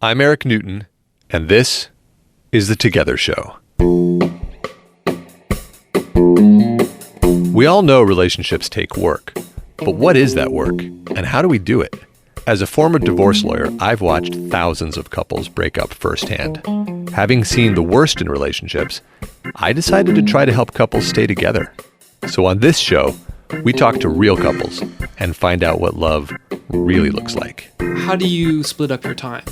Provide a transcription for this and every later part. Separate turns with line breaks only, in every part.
I'm Eric Newton, and this is The Together Show. We all know relationships take work, but what is that work, and how do we do it? As a former divorce lawyer, I've watched thousands of couples break up firsthand. Having seen the worst in relationships, I decided to try to help couples stay together. So on this show, we talk to real couples and find out what love really looks like.
How do you split up your time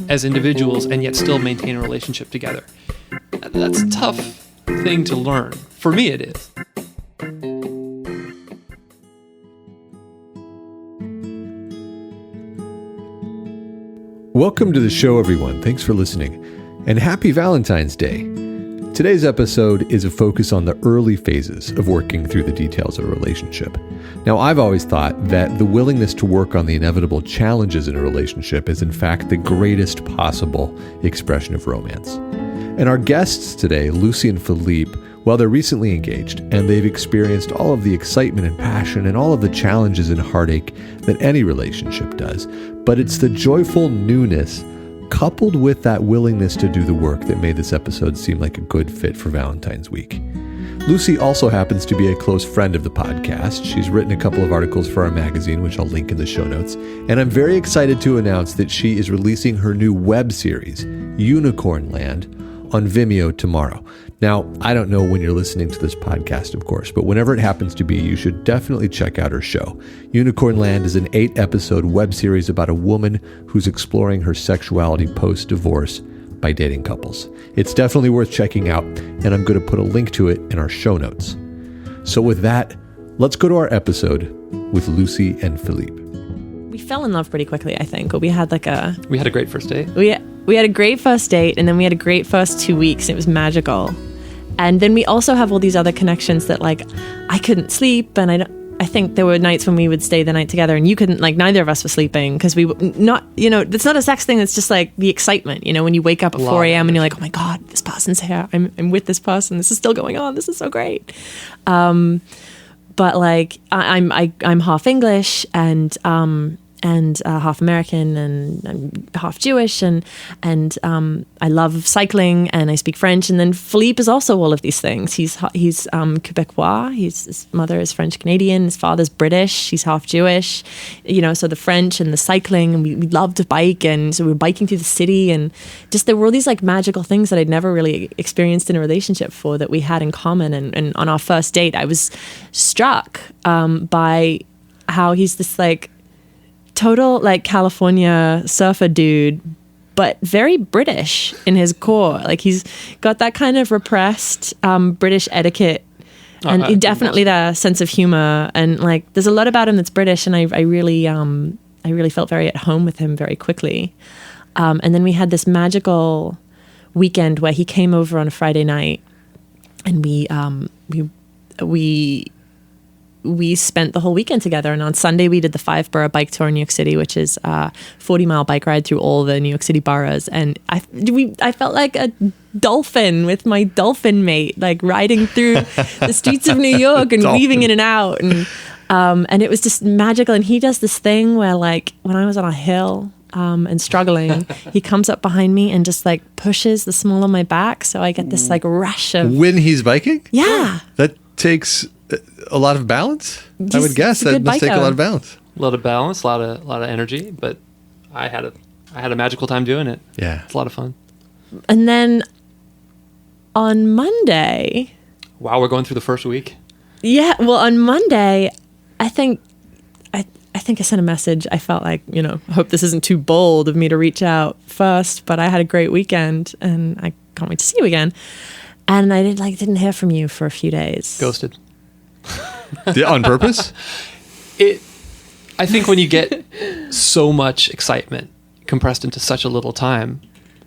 as individuals and yet still maintain a relationship together? That's a tough thing to learn. For me, it is.
Welcome to the show, everyone. Thanks for listening. And happy Valentine's Day. Today's episode is a focus on the early phases of working through the details of a relationship. Now, I've always thought that the willingness to work on the inevitable challenges in a relationship is in fact the greatest possible expression of romance. And our guests today, Lucy and Phillipe, well, they're recently engaged and they've experienced all of the excitement and passion and all of the challenges and heartache that any relationship does. But it's the joyful newness coupled with that willingness to do the work that made this episode seem like a good fit for Valentine's week. Lucy also happens to be a close friend of the podcast. She's written a couple of articles for our magazine, which I'll link in the show notes. And I'm very excited to announce that she is releasing her new web series, Unicornland, on Vimeo tomorrow. Now, I don't know when you're listening to this podcast, of course, but whenever it happens to be, you should definitely check out her show. Unicornland is an 8-episode web series about a woman who's exploring her sexuality post-divorce by dating couples. It's definitely worth checking out, and I'm going to put a link to it in our show notes. So with that, let's go to our episode with Lucy and Phillipe.
We fell in love pretty quickly, I think. We had
We had a great first date.
We had a great first date, and then we had a great first 2 weeks. And it was magical. And then we also have all these other connections that, like, I couldn't sleep, and I think there were nights when we would stay the night together, and you couldn't, like, neither of us were sleeping because we were not, it's not a sex thing. It's just like the excitement, when you wake up at 4 a.m. and you're like, oh my God, this person's here. I'm with this person. This is still going on. This is so great. But like, I'm half English and half American, and I'm half Jewish, and I love cycling, and I speak French. And then Philippe is also all of these things. He's Quebecois. His mother is French Canadian. His father's British. He's half Jewish. So the French and the cycling, and we love to bike, and so we were biking through the city, and just there were all these like magical things that I'd never really experienced in a relationship before that we had in common. And on our first date, I was struck by how he's this like total like California surfer dude, but very British in his core. Like he's got that kind of repressed British etiquette, and definitely that sense of humor. And like, there's a lot about him that's British, and I really felt very at home with him very quickly. And then we had this magical weekend where he came over on a Friday night, and we spent the whole weekend together. And on Sunday, we did the 5-borough bike tour in New York City, which is a 40-mile bike ride through all the New York City boroughs. And I felt like a dolphin with my dolphin mate, like riding through the streets of New York and weaving in and out. And it was just magical. And he does this thing where, like, when I was on a hill and struggling, he comes up behind me and just like pushes the small of my back. So I get this like rush of...
When he's biking?
Yeah.
That takes a lot of balance. I would guess that must take a lot of balance.
A lot of balance, a lot of energy, but I had a magical time doing it.
Yeah.
It's a lot of fun.
And then on Monday...
Wow, we're going through the first week.
Yeah, well, on Monday, I think I sent a message. I felt like, I hope this isn't too bold of me to reach out first, but I had a great weekend, and I can't wait to see you again. And I didn't hear from you for a few days.
Ghosted.
On purpose?
I think when you get so much excitement compressed into such a little time,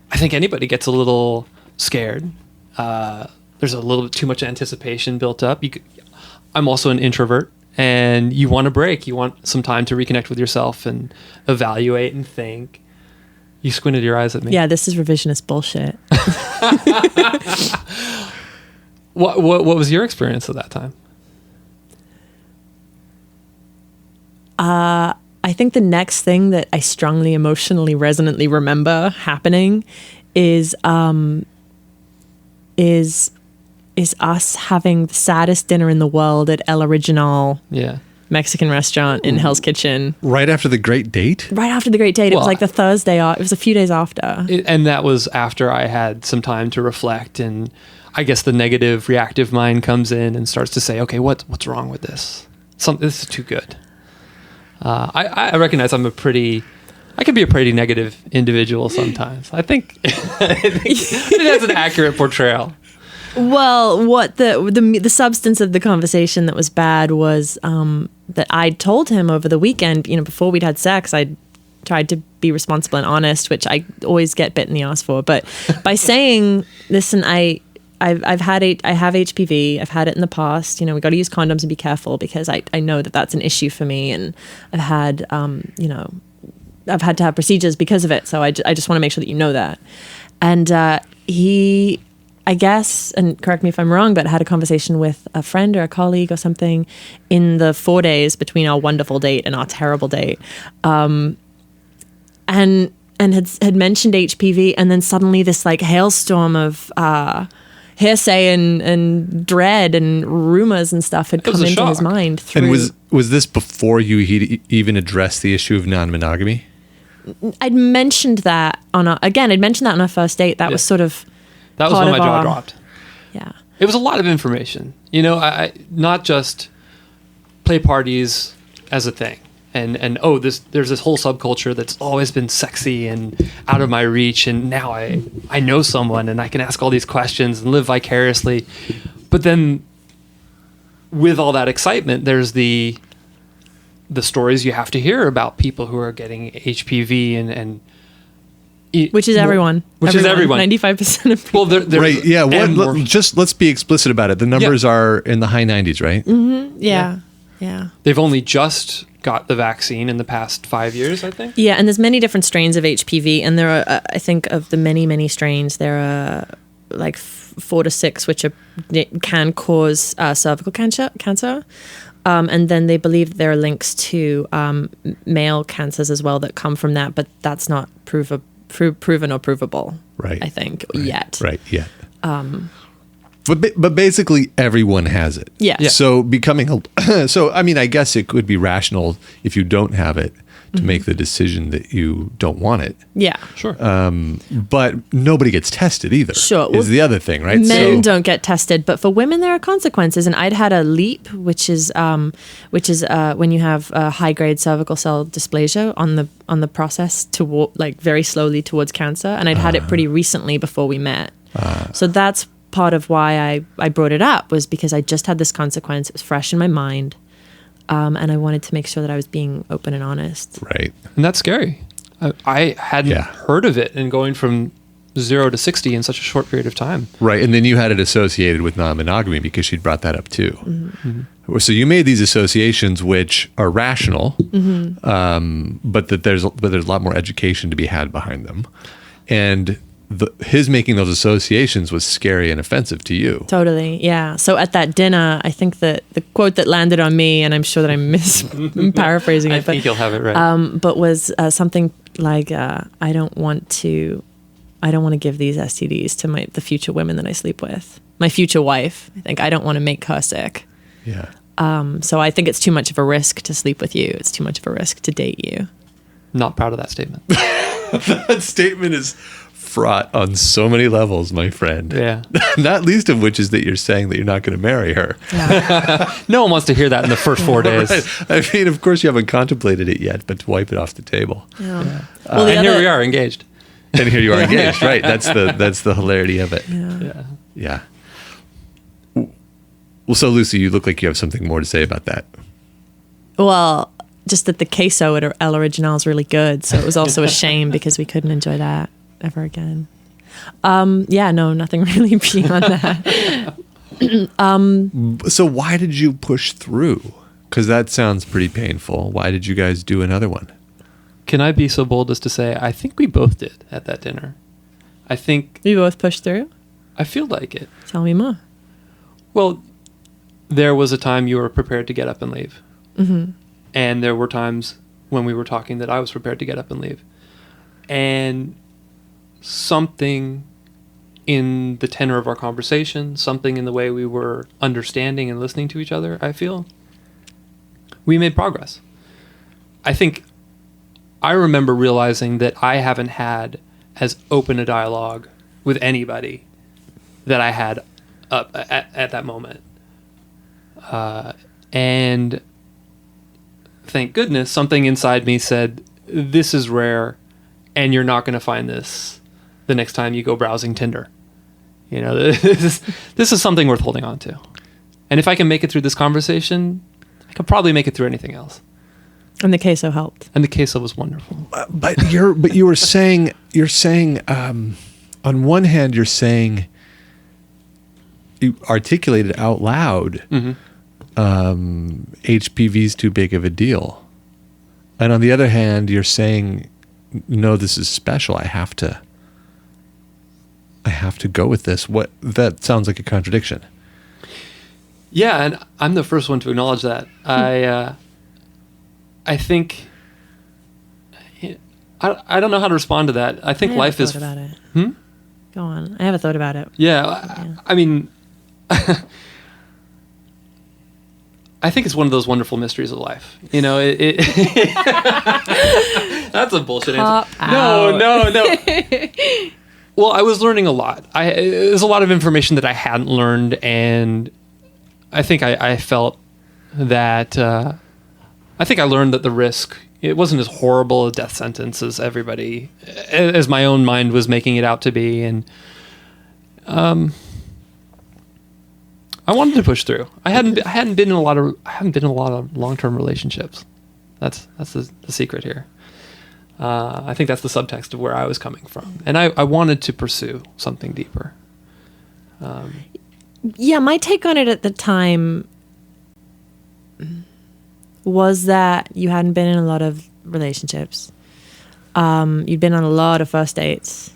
I think anybody gets a little scared. There's a little bit too much anticipation built up. I'm also an introvert, and you want a break. You want some time to reconnect with yourself and evaluate and think. You squinted your eyes at me.
Yeah, this is revisionist bullshit.
What was your experience at that time?
I think the next thing that I strongly emotionally resonantly remember happening is us having the saddest dinner in the world at El Original Mexican restaurant in Hell's Kitchen.
Right after the great date?
Right after the great date. It was
Well,
like the Thursday. It was a few days after.
And that was after I had some time to reflect, and I guess the negative reactive mind comes in and starts to say, okay, what's wrong with this? This is too good. I recognize I can be a pretty negative individual sometimes. I think that's an accurate portrayal.
Well, what the substance of the conversation that was bad was that I told him over the weekend, before we'd had sex, I tried to be responsible and honest, which I always get bit in the ass for. But by saying, listen, I have HPV. I've had it in the past. We got to use condoms and be careful because I know that that's an issue for me, and I've had I've had to have procedures because of it. So I just want to make sure that you know that. And he, I guess, and correct me if I'm wrong, but had a conversation with a friend or a colleague or something in the 4 days between our wonderful date and our terrible date, and had mentioned HPV, and then suddenly this like hailstorm of hearsay and dread and rumors and stuff had come into his mind.
And was this before you even addressed the issue of non-monogamy?
I'd mentioned that on our first date. That was sort of
that was when my jaw dropped.
Yeah,
it was a lot of information. I not just play parties as a thing, and there's this whole subculture that's always been sexy and out of my reach, and now I know someone and I can ask all these questions and live vicariously. But then, with all that excitement, there's the stories you have to hear about people who are getting HPV and
which is everyone.
Which is everyone.
95% of people.
Well,
right. Yeah. Let's be explicit about it. The numbers are in the high 90s, right?
Mm-hmm. Yeah.
They've only just got the vaccine in the past 5 years, I think.
Yeah, and there's many different strains of HPV, and there are, I think, of the many strains, there are like 4 to 6 which can cause cervical cancer. And then they believe there are links to male cancers as well that come from that, but that's not proven or provable.
Right.
I think yet.
Right. Yet. But basically everyone has it.
Yeah.
So I guess it could be rational if you don't have it to make the decision that you don't want it.
Yeah.
Sure.
But nobody gets tested either.
Sure.
Is the other thing, right?
Men don't get tested, but for women there are consequences. And I'd had a LEAP, which is when you have high grade cervical cell dysplasia on the process to very slowly towards cancer, and I'd had it pretty recently before we met. So that's part of why I brought it up, was because I just had this consequence. It was fresh in my mind. And I wanted to make sure that I was being open and honest.
Right.
And that's scary. I hadn't heard of it, and going from 0 to 60 in such a short period of time. Right.
And then you had it associated with non-monogamy because she'd brought that up too. Mm-hmm. So you made these associations which are rational, but that there's a lot more education to be had behind them. And his making those associations was scary and offensive to you.
Totally, yeah. So at that dinner, I think that the quote that landed on me, and I'm sure that I'm paraphrasing it,
I think you'll have it right.
But was something like, I don't want to give these STDs to the future women that I sleep with. My future wife. I think I don't want to make her sick.
Yeah.
So I think it's too much of a risk to sleep with you. It's too much of a risk to date you.
Not proud of that statement.
That statement is fraught on so many levels, my friend.
Yeah.
Not least of which is that you're saying that you're not going to marry her.
Yeah.
No one wants to hear that in the first 4 days.
Right. I mean, of course you haven't contemplated it yet, but to wipe it off the table.
Yeah.
Well, and here we are engaged.
And here you are engaged, right? That's the hilarity of it. Yeah. Well, so Lucy, you look like you have something more to say about that.
Well, just that the queso at El Original is really good, so it was also a shame because we couldn't enjoy that ever again. No, nothing really beyond that.
So why did you push through? Because that sounds pretty painful. Why did you guys do another one?
Can I be so bold as to say I think we both did at that dinner? I think
we both pushed through?
I feel like it.
Tell me more.
Well, there was a time you were prepared to get up and leave. Mm-hmm. And there were times when we were talking that I was prepared to get up and leave. And something in the tenor of our conversation, something in the way we were understanding and listening to each other, I feel, we made progress. I think I remember realizing that I haven't had as open a dialogue with anybody that I had up at that moment. And thank goodness, something inside me said, this is rare, and you're not going to find this the next time you go browsing Tinder. You know, this is something worth holding on to. And if I can make it through this conversation, I could probably make it through anything else.
And the queso helped.
And the queso was wonderful.
But you were saying, on one hand, you're saying, you articulated out loud, HPV's too big of a deal. And on the other hand, you're saying, no, this is special. I have to go with this. That sounds like a contradiction.
Yeah, and I'm the first one to acknowledge that. I think I don't know how to respond to that. I think life is
about it. Go on. I haven't thought about it.
Yeah. I mean, I think it's one of those wonderful mysteries of life. You know, that's a bullshit answer. No. Well, I was learning a lot. There's a lot of information that I hadn't learned, and I think I felt that I think I learned that the risk, it wasn't as horrible a death sentence as my own mind was making it out to be, and I wanted to push through. I hadn't been in a lot of long-term relationships. That's the secret here. I think that's the subtext of where I was coming from, and I wanted to pursue something deeper.
Yeah, my take on it at the time was that you hadn't been in a lot of relationships. You'd been on a lot of first dates.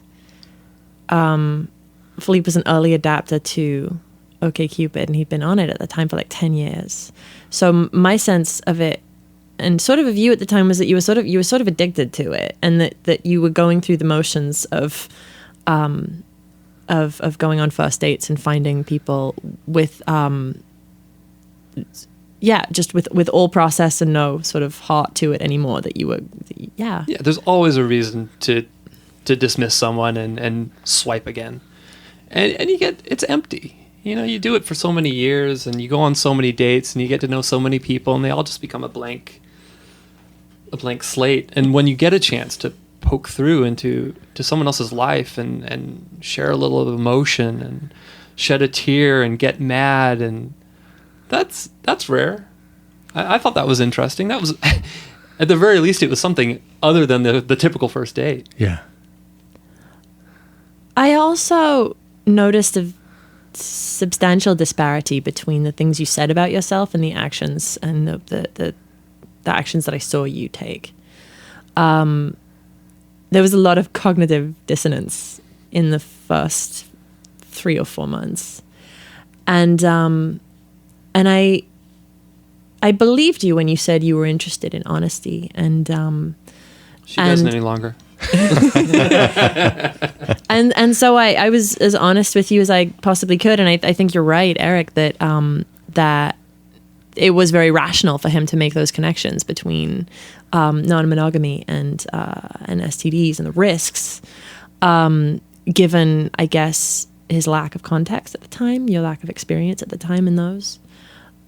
Phillipe was an early adapter to OkCupid, and he'd been on it at the time for like 10 years. So my sense of it, and sort of a view at the time, was that you were sort of addicted to it, and that you were going through the motions of going on first dates and finding people with just with all process and no sort of heart to it anymore. That you were
there's always a reason to dismiss someone and swipe again, and you get, it's empty. You know, you do it for so many years, and you go on so many dates, and you get to know so many people, and they all just become a blank slate. And when you get a chance to poke through into someone else's life and share a little of emotion and shed a tear and get mad, and that's rare. I thought that was interesting. That was, at the very least, it was something other than the typical first date.
Yeah.
I also noticed a substantial disparity between the things you said about yourself and the actions, and the actions that I saw you take. There was a lot of cognitive dissonance in the first 3 or 4 months, and I believed you when you said you were interested in honesty, and
she doesn't any longer.
and so I was as honest with you as I possibly could, and I think you're right, Eric, that that it was very rational for him to make those connections between non-monogamy and STDs and the risks, given, I guess, his lack of context at the time, your lack of experience at the time in those.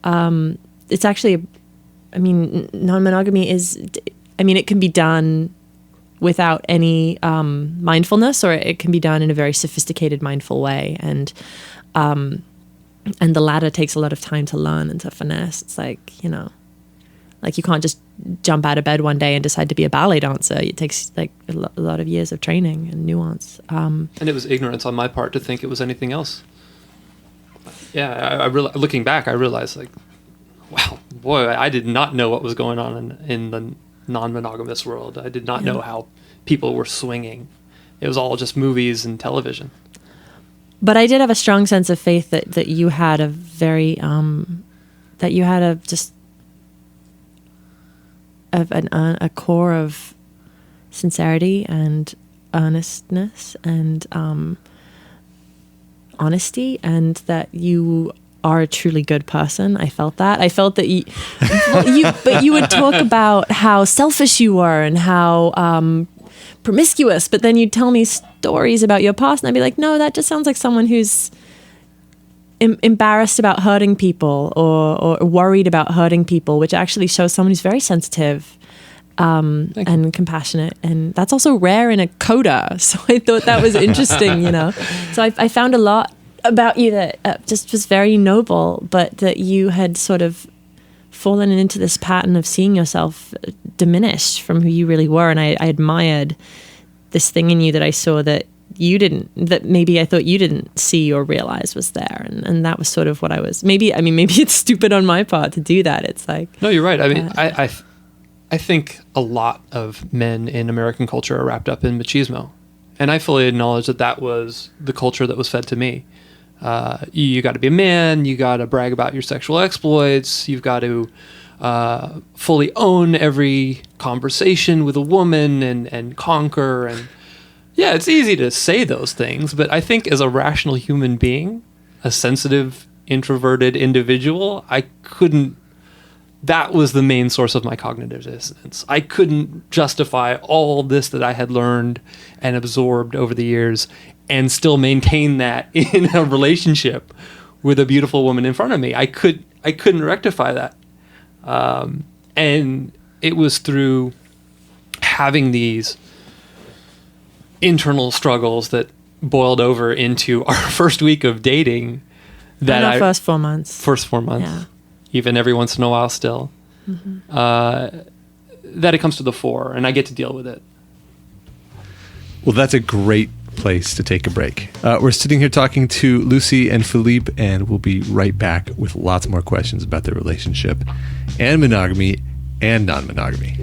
It's actually, non-monogamy is, it can be done without any mindfulness, or it can be done in a very sophisticated, mindful way, and the latter takes a lot of time to learn and to finesse. It's like, you can't just jump out of bed one day and decide to be a ballet dancer. It takes like a lot of years of training and nuance.
And it was ignorance on my part to think it was anything else. Yeah, looking back, I realized, like, wow, boy, I did not know what was going on in the non-monogamous world. I did not know how people were swinging. It was all just movies and television.
But I did have a strong sense of faith that you had a very of a core of sincerity and earnestness and honesty, and that you are a truly good person. I felt that. I felt that but you would talk about how selfish you were and how promiscuous, but then you'd tell me stories about your past, and I'd be like, no, that just sounds like someone who's embarrassed about hurting people or worried about hurting people, which actually shows someone who's very sensitive and compassionate. And that's also rare in a coder. So I thought that was interesting, So I found a lot about you that just was very noble, but that you had sort of fallen into this pattern of seeing yourself diminished from who you really were. And I admired this thing in you that I saw that maybe I thought you didn't see or realize was there. And that was sort of what I was, maybe it's stupid on my part to do that. It's like,
no, you're right. I mean, I think a lot of men in American culture are wrapped up in machismo. And I fully acknowledge that was the culture that was fed to me. You got to be a man, you got to brag about your sexual exploits, you've got to fully own every conversation with a woman and conquer. And yeah, it's easy to say those things, but I think as a rational human being, a sensitive, introverted individual, that was the main source of my cognitive dissonance. I couldn't justify all this that I had learned and absorbed over the years and still maintain that in a relationship with a beautiful woman in front of me. I couldn't rectify that. And it was through having these internal struggles that boiled over into our first week of dating that
first 4 months.
First 4 months.
Yeah.
Even every once in a while still, that it comes to the fore, and I get to deal with it.
Well, that's a great place to take a break. We're sitting here talking to Lucy and Phillipe, and we'll be right back with lots more questions about their relationship and monogamy and non-monogamy.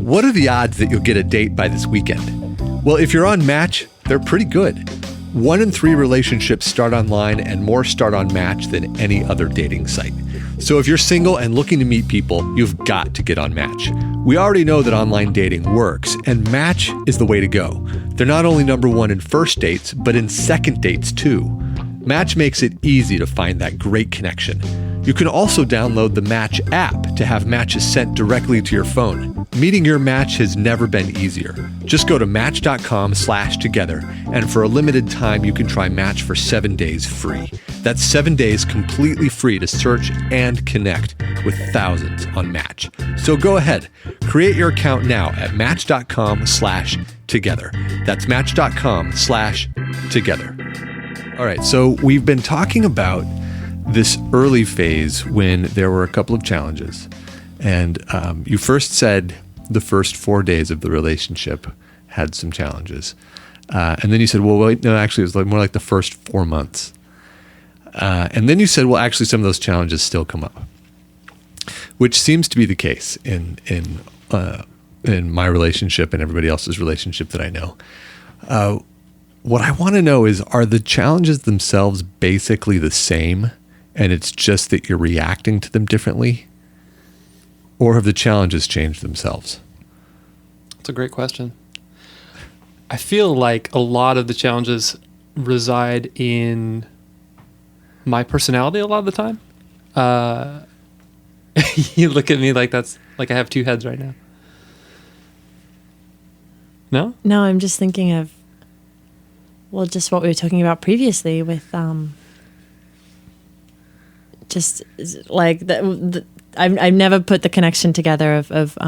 What are the odds that you'll get a date by this weekend? Well, if you're on Match, they're pretty good. 1 in 3 relationships start online, and more start on Match than any other dating site. So if you're single and looking to meet people, you've got to get on Match. We already know that online dating works, and Match is the way to go. They're not only number 1 in first dates, but in second dates too. Match makes it easy to find that great connection. You can also download the Match app to have matches sent directly to your phone. Meeting your match has never been easier. Just go to match.com/together, and for a limited time, you can try Match for 7 days free. That's 7 days completely free to search and connect with thousands on Match. So go ahead, create your account now at match.com/together. That's match.com/together. All right, so we've been talking about this early phase when there were a couple of challenges. And you first said the first 4 days of the relationship had some challenges. And then you said, well, wait, no, actually, it was more like the first 4 months. And then you said, well, actually, some of those challenges still come up, which seems to be the case in my relationship and everybody else's relationship that I know. What I want to know is, are the challenges themselves basically the same, and it's just that you're reacting to them differently? Or have the challenges changed themselves?
That's a great question. I feel like a lot of the challenges reside in my personality a lot of the time. You look at me like that's like I have two heads right now. No?
No, I'm just thinking of, well, just what we were talking about previously with just like I've never put the connection together of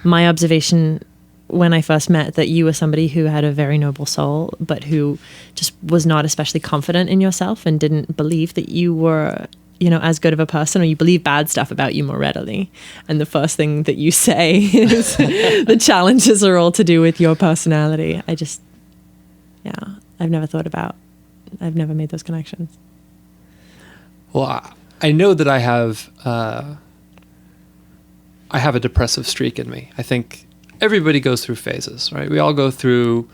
my observation when I first met that you were somebody who had a very noble soul, but who just was not especially confident in yourself and didn't believe that you were, as good of a person, or you believe bad stuff about you more readily. And the first thing that you say is the challenges are all to do with your personality. I've never made those connections.
Well, I know that I have a depressive streak in me. I think everybody goes through phases, right? We all go through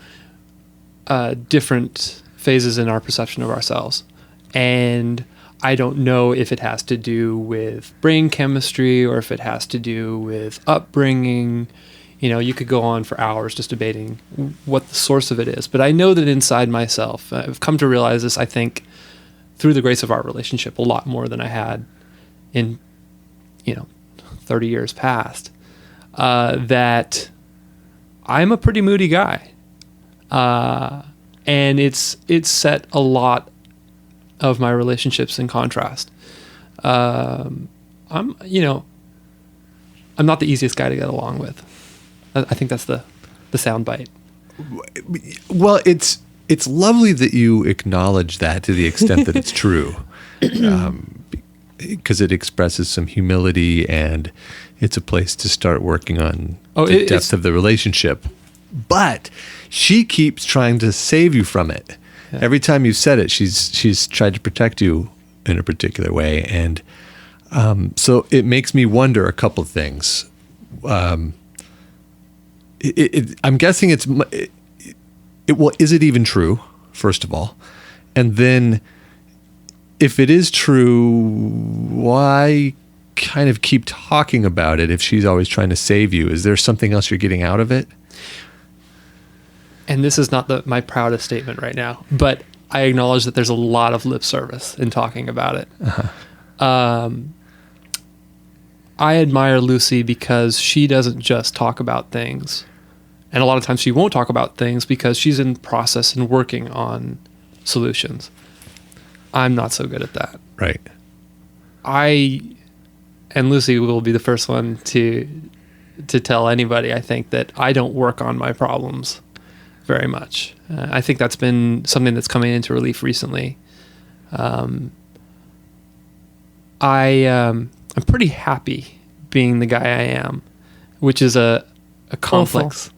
different phases in our perception of ourselves. And I don't know if it has to do with brain chemistry or if it has to do with upbringing. You could go on for hours just debating what the source of it is. But I know that inside myself, I've come to realize this, I think, through the grace of our relationship, a lot more than I had in, 30 years past, that I'm a pretty moody guy. And it's set a lot of my relationships in contrast. I'm not the easiest guy to get along with. I think that's the sound bite.
Well, it's lovely that you acknowledge that to the extent that it's true, because it expresses some humility, and it's a place to start working on the depth of the relationship. But she keeps trying to save you from it. Yeah. Every time you've said it, she's tried to protect you in a particular way, and so it makes me wonder a couple of things. I'm guessing well, is it even true, first of all? And then if it is true, why kind of keep talking about it if she's always trying to save you? Is there something else you're getting out of it?
And this is not my proudest statement right now, but I acknowledge that there's a lot of lip service in talking about it. Uh-huh. I admire Lucy because she doesn't just talk about things. And a lot of times she won't talk about things because she's in process and working on solutions. I'm not so good at that.
Right.
And Lucy will be the first one to tell anybody, I think, that I don't work on my problems very much. I think that's been something that's coming into relief recently. I'm pretty happy being the guy I am, which is a complex.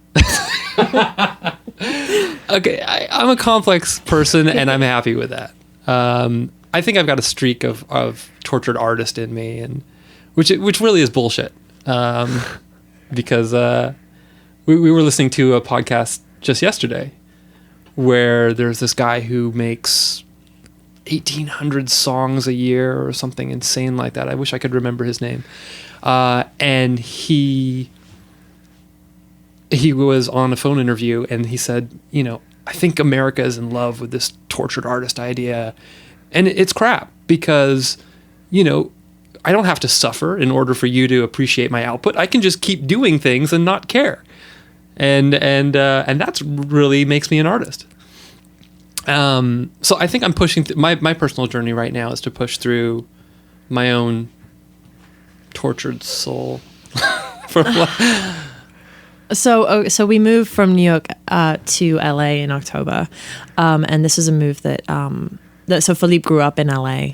Okay, I'm a complex person, and I'm happy with that. I think I've got a streak of tortured artist in me, and which really is bullshit. Because we were listening to a podcast just yesterday where there's this guy who makes 1,800 songs a year or something insane like that. I wish I could remember his name. And he was on a phone interview, and he said, I think America is in love with this tortured artist idea. And it's crap because, I don't have to suffer in order for you to appreciate my output. I can just keep doing things and not care. And that's really makes me an artist. So I think I'm pushing my personal journey right now is to push through my own tortured soul.
So we moved from New York to LA in October, and this is a move that so Phillipe grew up in LA,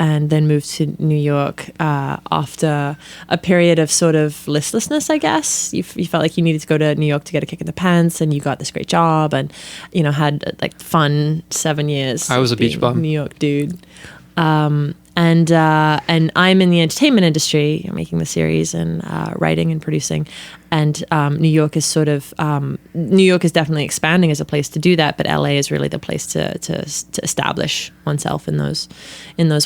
and then moved to New York after a period of sort of listlessness, I guess. You felt like you needed to go to New York to get a kick in the pants, and you got this great job, and had like fun 7 years.
I was a beach bum,
New York dude. And I'm in the entertainment industry. I'm making the series and writing and producing. And New York is definitely expanding as a place to do that. But LA is really the place to establish oneself in those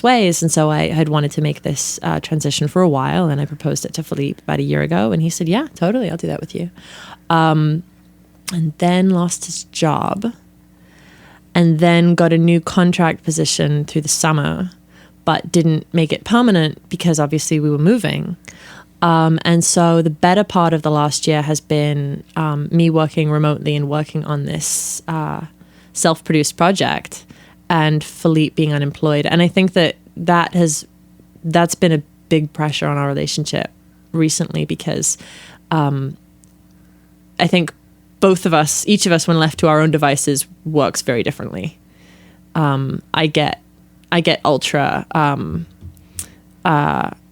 ways. And so I had wanted to make this transition for a while, and I proposed it to Phillipe about a year ago, and he said, "Yeah, totally, I'll do that with you." And then lost his job, and then got a new contract position through the summer, but didn't make it permanent because obviously we were moving. And so the better part of the last year has been me working remotely and working on this self-produced project, and Phillipe being unemployed. And I think that's been a big pressure on our relationship recently because I think each of us, when left to our own devices, works very differently. I get ultra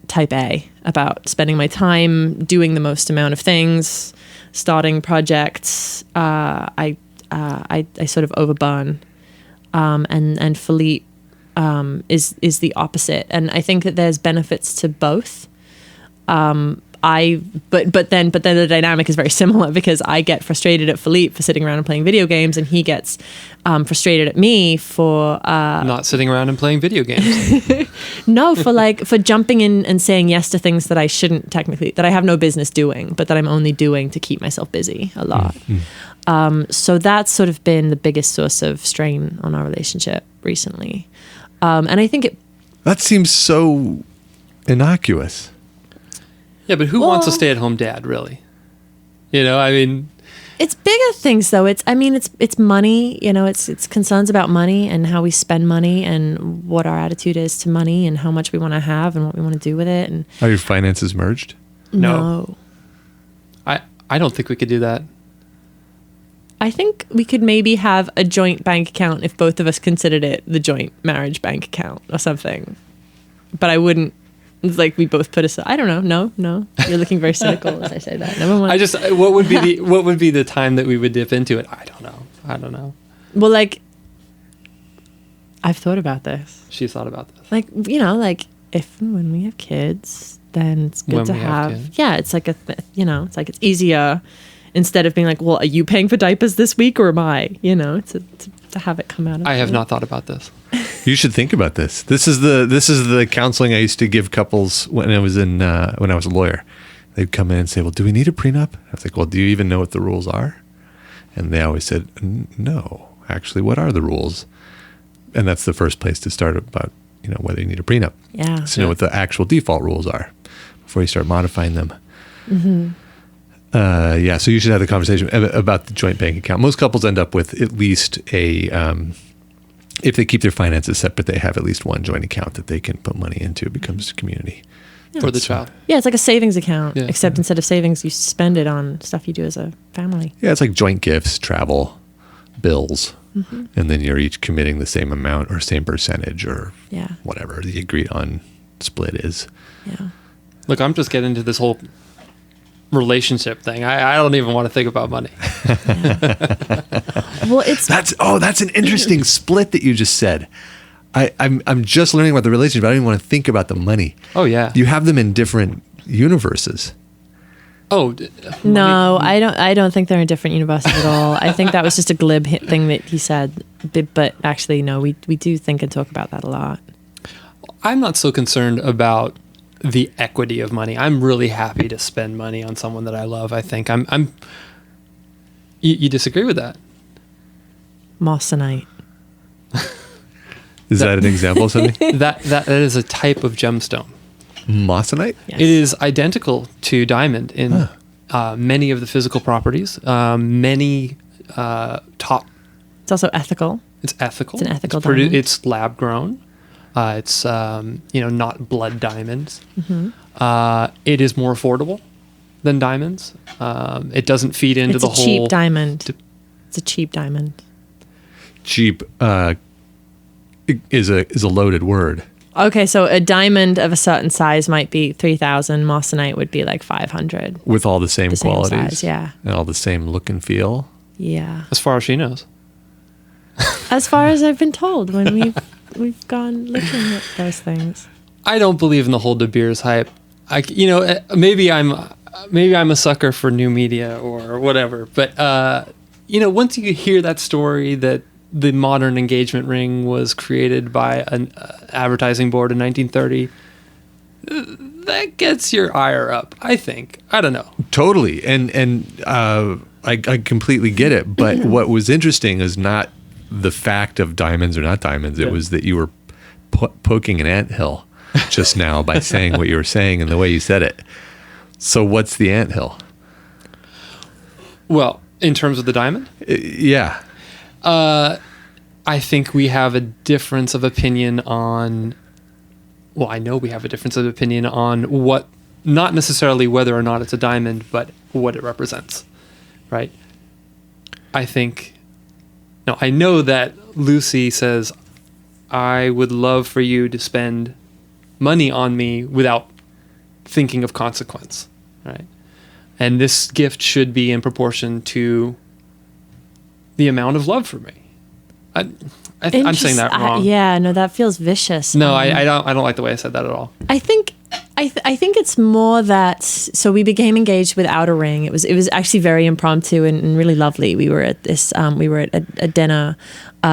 type A about spending my time doing the most amount of things, starting projects. I sort of overburn, and Phillipe is the opposite. And I think that there's benefits to both. but then the dynamic is very similar because I get frustrated at Phillipe for sitting around and playing video games, and he gets frustrated at me for
not sitting around and playing video games.
no, for jumping in and saying yes to things that I shouldn't technically, that I have no business doing, but that I'm only doing to keep myself busy a lot. So that's sort of been the biggest source of strain on our relationship recently. And I think
that seems so innocuous.
Yeah, but who wants a stay-at-home dad, really? You know, I mean,
it's bigger things though. It's money, you know, it's concerns about money and how we spend money and what our attitude is to money and how much we want to have and what we want to do with it. And
are your finances merged?
No.
I don't think we could do that.
I think we could maybe have a joint bank account if both of us considered it the joint marriage bank account or something. But I wouldn't. It's like we both put aside. I don't know. No. You're looking very cynical as I say that. Never mind.
What would be the time that we would dip into it? I don't know.
Well, like, I've thought about this.
She's thought about this.
Like, you know, like if and when we have kids, then it's good to have. Yeah, it's like it's like it's easier instead of being like, well, are you paying for diapers this week or am I? You know, to have it come out of.
I have not thought about this.
You should think about this. This is the counseling I used to give couples when I was a lawyer. They'd come in and say, "Well, do we need a prenup?" I was like, "Well, do you even know what the rules are?" And they always said, "No, actually, what are the rules?" And that's the first place to start about, you know, whether you need a prenup.
Yeah.
So you know what the actual default rules are before you start modifying them. Yeah, so you should have the conversation about the joint bank account. Most couples end up with at least if they keep their finances separate, they have at least one joint account that they can put money into. It becomes a community.
For the child.
Yeah, it's like a savings account,
Yeah.
except instead of savings, you spend it on stuff you do as a family.
Yeah, it's like joint gifts, travel, bills, and then you're each committing the same amount or same percentage or whatever the agreed on split is.
Yeah.
Look, I'm just getting into this whole relationship thing. I don't even want to think about money.
Well,
that's an interesting split that you just said. I'm just learning about the relationship. I don't even want to think about the money.
Oh yeah,
you have them in different universes.
Oh
no, I don't think they're in different universes at all. I think that was just a glib thing that he said. But actually, no, we do think and talk about that a lot.
I'm not so concerned about the equity of money. I'm really happy to spend money on someone that I love. I think I'm. You disagree with that?
Moissanite.
Is that an example of something?
That is a type of gemstone.
Moissanite?
Yes.
It is identical to diamond in many of the physical properties. Many top.
It's also ethical.
It's ethical.
It's an ethical diamond.
It's lab grown. It's not blood diamonds. It is more affordable than diamonds. It doesn't feed into
It's
the
a
whole
cheap diamond. It's a cheap diamond.
Cheap is a loaded word.
Okay, so a diamond of a certain size might be 3,000. Moissanite would be like 500.
With all the same qualities.
Size, yeah.
And all the same look and feel.
Yeah.
as far as she knows.
As far as I've been told when we've gone looking at those things.
I don't believe in the whole De Beers hype. Maybe I'm a sucker for new media or whatever, but once you hear that story that the modern engagement ring was created by an advertising board in 1930, that gets your ire up, I think. I don't know.
Totally. And I completely get it. But what was interesting is not the fact of diamonds or not diamonds. It was that you were poking an anthill just now by saying what you were saying and the way you said it. So what's the anthill?
Well, in terms of the diamond?
Yeah.
I think we have a difference of opinion on. Well, I know we have a difference of opinion on what, not necessarily whether or not it's a diamond, but what it represents, right? I know that Lucy says, I would love for you to spend money on me without thinking of consequence, right? And this gift should be in proportion to the amount of love for me. I'm saying that wrong.
Yeah, no, that feels vicious.
No, I don't like the way I said that at all.
I think I think it's more that, so we became engaged without a ring. It was actually very impromptu and really lovely. We were at a dinner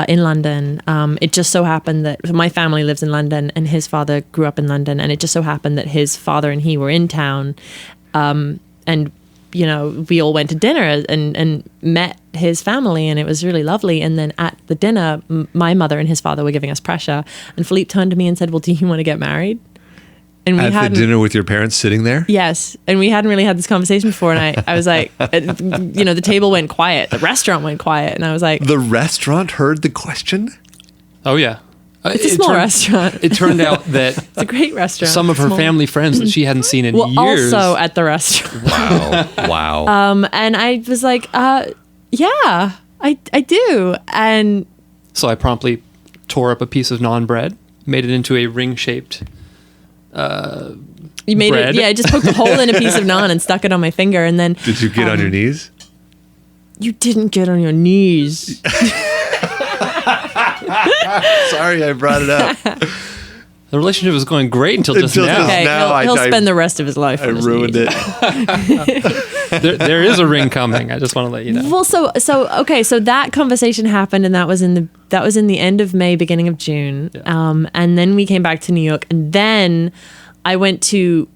in London. It just so happened that my family lives in London and his father grew up in London, and it just so happened that his father and he were in town, and we all went to dinner and met his family, and it was really lovely. And then at the dinner, my mother and his father were giving us pressure, and Phillipe turned to me and said, "Well, do you want to get married?" And we
at the dinner with your parents sitting there?
Yes. And we hadn't really had this conversation before. And I was like, the table went quiet. The restaurant went quiet. And I was like...
The restaurant heard the question?
Oh, yeah.
It's a small restaurant.
It turned out that...
It's a great restaurant.
Some of her family friends that she hadn't seen in years...
also at the restaurant.
Wow.
And I was like, yeah, I do. And...
So I promptly tore up a piece of naan bread, made it into a ring-shaped...
you made
bread.
it, yeah. I just poked a hole in a piece of naan and stuck it on my finger, and then.
Did you get on your knees?
You didn't get on your knees.
Sorry, I brought it up.
The relationship was going great until just now.
Okay,
now
he'll spend the rest of his life.
I ruined it.
There is a ring coming. I just want to let you know.
Well, so that conversation happened, and that was in the end of May, beginning of June.
Yeah.
And then we came back to New York, and then I went to.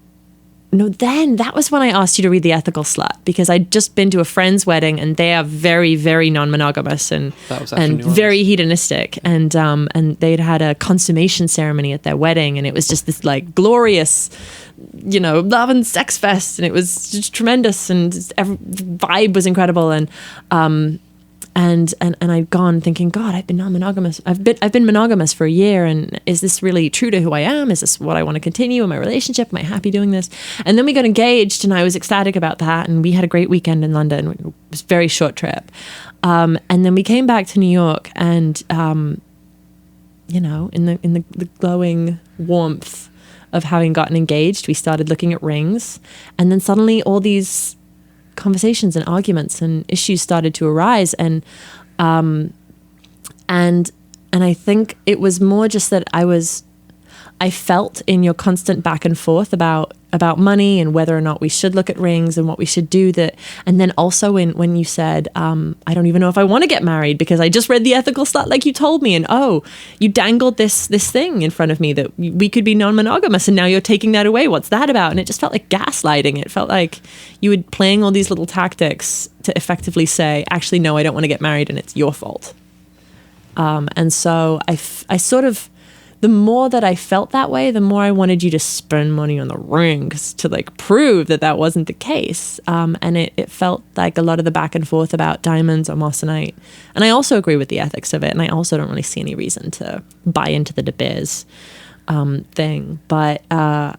No, then that was when I asked you to read The Ethical Slut, because I'd just been to a friend's wedding, and they are very, very non-monogamous and very hedonistic, and they'd had a consummation ceremony at their wedding, and it was just this like glorious, love and sex fest, and it was just tremendous, and the vibe was incredible, and I'd gone thinking, God, I've been non-monogamous. I've been monogamous for a year, and is this really true to who I am? Is this what I want to continue in my relationship? Am I happy doing this? And then we got engaged, and I was ecstatic about that, and we had a great weekend in London. It was a very short trip, and then we came back to New York, and in the glowing warmth of having gotten engaged, we started looking at rings, and then suddenly all these conversations and arguments and issues started to arise, and I think it was more just that I felt in your constant back and forth about money and whether or not we should look at rings and what we should do, that, and then also when you said I don't even know if I want to get married because I just read The Ethical Slut like you told me, and you dangled this thing in front of me that we could be non-monogamous, and now you're taking that away. What's that about? And it just felt like gaslighting. It felt like you were playing all these little tactics to effectively say, actually no, I don't want to get married and it's your fault. And so I sort of, the more that I felt that way, the more I wanted you to spend money on the rings to like prove that wasn't the case. And it felt like a lot of the back and forth about diamonds or moissanite. And I also agree with the ethics of it. And I also don't really see any reason to buy into the De Beers thing. But I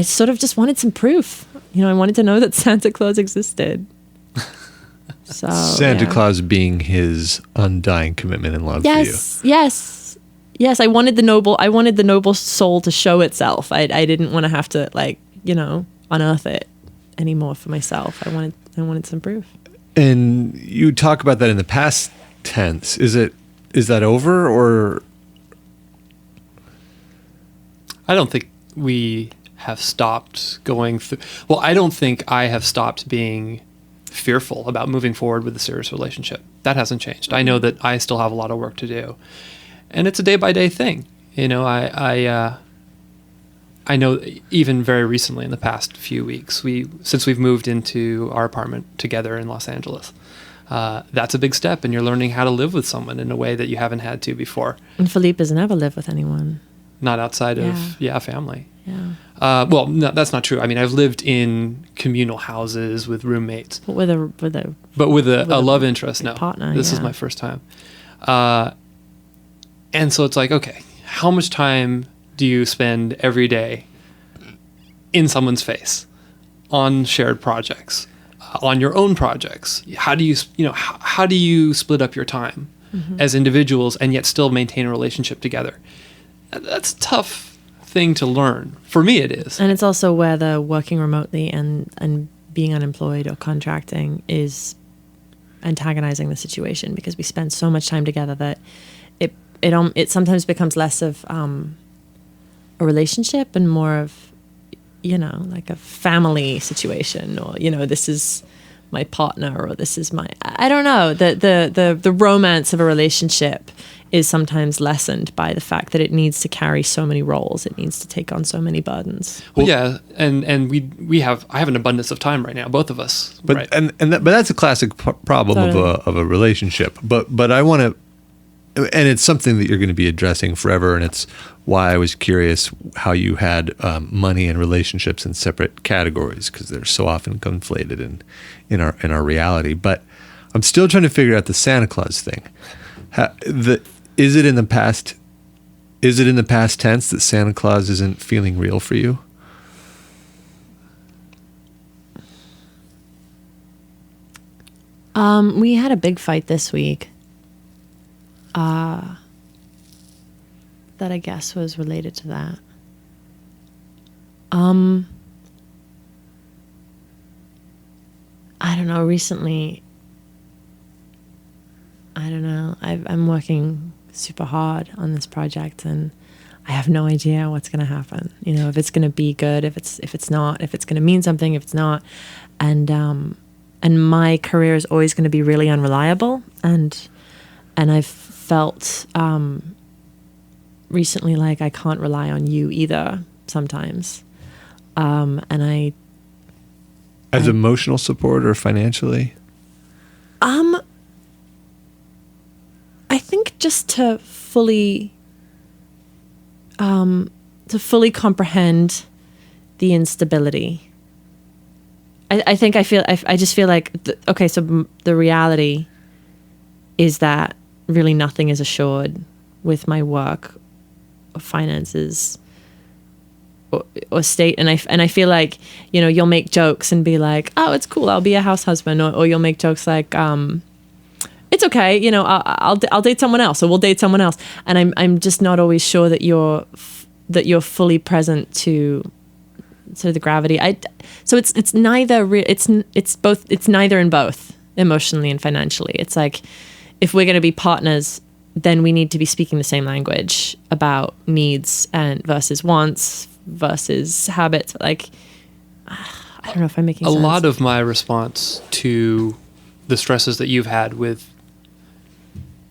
sort of just wanted some proof. I wanted to know that Santa Claus existed. So,
Santa Claus being his undying commitment and love for you.
Yes. I wanted the noble soul to show itself. I didn't want to have to unearth it anymore for myself. I wanted some proof.
And you talk about that in the past tense. Is that over, or?
I don't think we have stopped going through. Well, I don't think I have stopped being fearful about moving forward with a serious relationship. That hasn't changed. I know that I still have a lot of work to do, and it's a day-by-day thing. I know even very recently in the past few weeks, since we've moved into our apartment together in Los Angeles, that's a big step, and you're learning how to live with someone in a way that you haven't had to before.
And Phillipe has never lived with anyone.
Not outside of family.
Yeah.
Well, no, that's not true. I mean, I've lived in communal houses with roommates.
But with
a love interest. No,
partner.
This is my first time. And so it's like, okay, how much time do you spend every day in someone's face, on shared projects, on your own projects? How do you split up your time as individuals and yet still maintain a relationship together? That's a tough thing to learn. For me, it is. And
it's also where the working remotely and being unemployed or contracting is antagonizing the situation, because we spend so much time together that it sometimes becomes less of a relationship and more of, like a family situation, or, this is my partner, or this is my, I don't know, the romance of a relationship is sometimes lessened by the fact that it needs to carry so many roles. It needs to take on so many burdens.
Well, yeah, and I have an abundance of time right now, both of us.
But
right?
but that's a classic problem
Totally.
of a relationship. But I want to, and it's something that you're going to be addressing forever. And it's why I was curious how you had money and relationships in separate categories, because they're so often conflated in our reality. But I'm still trying to figure out the Santa Claus thing. Is it in the past? Is it in the past tense that Santa Claus isn't feeling real for you?
We had a big fight this week. That I guess was related to that. I don't know. Recently, I don't know. I'm working super hard on this project, and I have no idea what's going to happen. If it's going to be good, if it's not, if it's going to mean something, if it's not, and my career is always going to be really unreliable, and I've felt recently like I can't rely on you either sometimes, and
as emotional support or financially?
I think just to fully comprehend the instability. I just feel like so the reality is that really nothing is assured with my work or finances or state, and I feel like you'll make jokes and be like, oh, it's cool, I'll be a house husband, or you'll make jokes like it's okay, I'll date someone else, or we'll date someone else, and I'm just not always sure that you're fully present to the gravity. So it's neither it's both, it's neither and both, emotionally and financially. It's like, if we're going to be partners, then we need to be speaking the same language about needs and versus wants versus habits. Like, I don't know if I'm making sense.
A lot of my response to the stresses that you've had with